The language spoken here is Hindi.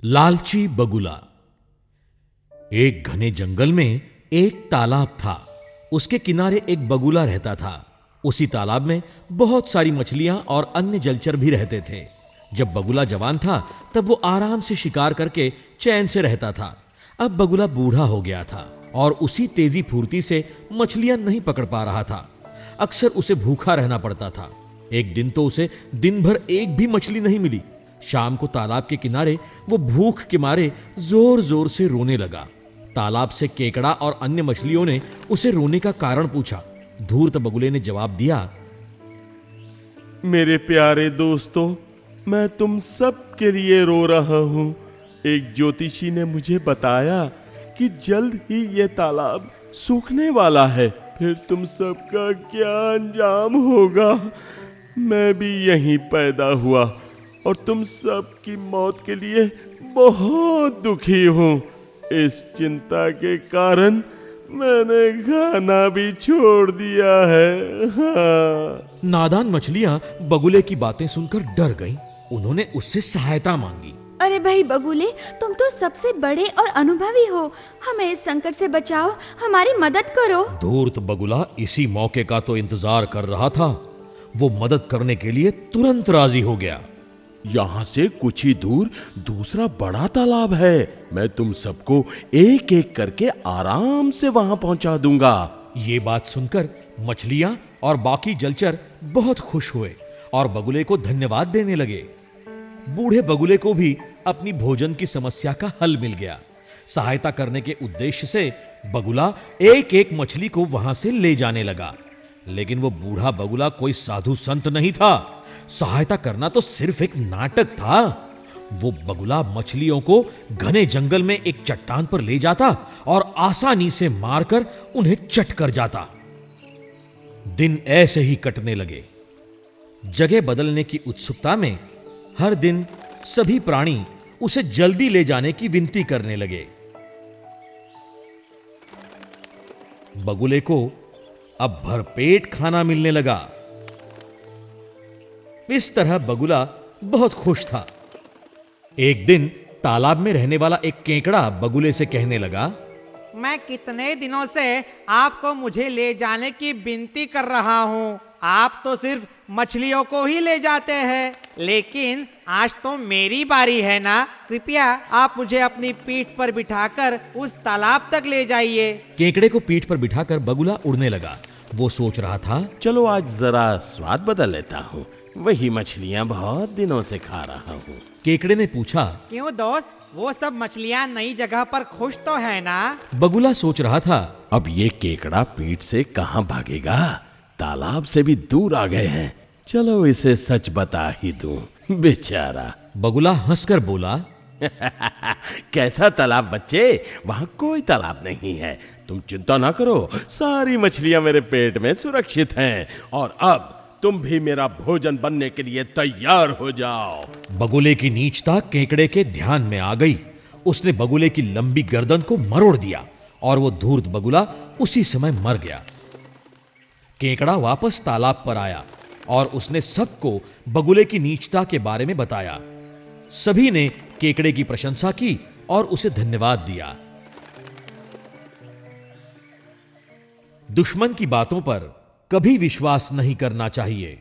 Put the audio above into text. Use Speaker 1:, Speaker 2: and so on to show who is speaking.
Speaker 1: लालची बगुला। एक घने जंगल में एक तालाब था। उसके किनारे एक बगुला रहता था। उसी तालाब में बहुत सारी मछलियां और अन्य जलचर भी रहते थे। जब बगुला जवान था तब वो आराम से शिकार करके चैन से रहता था। अब बगुला बूढ़ा हो गया था और उसी तेजी फुर्ती से मछलियां नहीं पकड़ पा रहा था। अक्सर उसे भूखा रहना पड़ता था। एक दिन तो उसे दिन भर एक भी मछली नहीं मिली। शाम को तालाब के किनारे वो भूख के मारे जोर जोर से रोने लगा। तालाब से केकड़ा और अन्य मछलियों ने उसे रोने का कारण पूछा। धूर्त बगुले ने जवाब दिया,
Speaker 2: मेरे प्यारे दोस्तों, मैं तुम सब के लिए रो रहा हूँ। एक ज्योतिषी ने मुझे बताया कि जल्द ही ये तालाब सूखने वाला है। फिर तुम सबका क्या अंजाम होगा। मैं भी यहीं पैदा हुआ और तुम सब की मौत के लिए बहुत दुखी हूँ। इस चिंता के कारण मैंने खाना भी छोड़ दिया है। हाँ।
Speaker 1: नादान मछलियां बगुले की बातें सुनकर डर गईं। उन्होंने उससे सहायता मांगी।
Speaker 3: अरे भाई बगुले, तुम तो सबसे बड़े और अनुभवी हो, हमें इस संकट से बचाओ, हमारी मदद करो।
Speaker 1: धूर्त बगुला इसी मौके का तो इंतजार कर रहा था। वो मदद करने के लिए तुरंत राजी हो गया।
Speaker 2: यहाँ से कुछ ही दूर दूसरा बड़ा तालाब है। मैं तुम सबको एक एक करके आराम से वहां पहुंचा दूंगा।
Speaker 1: ये बात सुनकर मछलियां और बाकी जलचर बहुत खुश हुए और बगुले को धन्यवाद देने लगे। बूढ़े बगुले को भी अपनी भोजन की समस्या का हल मिल गया। सहायता करने के उद्देश्य से बगुला एक एक मछली को वहां से ले जाने लगा। लेकिन वो बूढ़ा बगुला कोई साधु संत नहीं था। सहायता करना तो सिर्फ एक नाटक था। वो बगुला मछलियों को घने जंगल में एक चट्टान पर ले जाता और आसानी से मारकर उन्हें चट कर जाता। दिन ऐसे ही कटने लगे। जगह बदलने की उत्सुकता में हर दिन सभी प्राणी उसे जल्दी ले जाने की विनती करने लगे। बगुले को अब भरपेट खाना मिलने लगा। इस तरह बगुला बहुत खुश था। एक दिन तालाब में रहने वाला एक केकड़ा बगुले से कहने लगा,
Speaker 4: मैं कितने दिनों से आपको मुझे ले जाने की विनती कर रहा हूँ। आप तो सिर्फ मछलियों को ही ले जाते हैं, लेकिन आज तो मेरी बारी है ना। कृपया आप मुझे अपनी पीठ पर बिठाकर उस तालाब तक ले जाइए।
Speaker 1: केकड़े को पीठ पर बिठाकर बगुला उड़ने लगा। वो सोच रहा था,
Speaker 2: चलो आज जरा स्वाद बदल लेता हूँ। वही मछलियाँ बहुत दिनों से खा रहा हूँ।
Speaker 1: केकड़े ने पूछा,
Speaker 4: क्यों दोस्त, वो सब मछलियाँ नई जगह पर खुश तो है ना।
Speaker 1: बगुला सोच रहा था,
Speaker 2: अब ये केकड़ा पीठ से कहाँ भागेगा। तालाब से भी दूर आ गए हैं। चलो इसे सच बता ही दूं। बेचारा।
Speaker 1: बगुला हंसकर बोला,
Speaker 2: कैसा तालाब बच्चे, वहां कोई तालाब नहीं है। तुम चिंता ना करो, सारी मछलियां मेरे पेट में सुरक्षित हैं और अब तुम भी मेरा भोजन बनने के लिए तैयार हो जाओ।
Speaker 1: बगुले की नीचता केकड़े के ध्यान में आ गई। उसने बगुले की लंबी गर्दन को मरोड़ दिया और वो धूर्त बगुला उसी समय मर गया। केकड़ा वापस तालाब पर आया और उसने सबको बगुले की नीचता के बारे में बताया। सभी ने केकड़े की प्रशंसा की और उसे धन्यवाद दिया। दुश्मन की बातों पर कभी विश्वास नहीं करना चाहिए।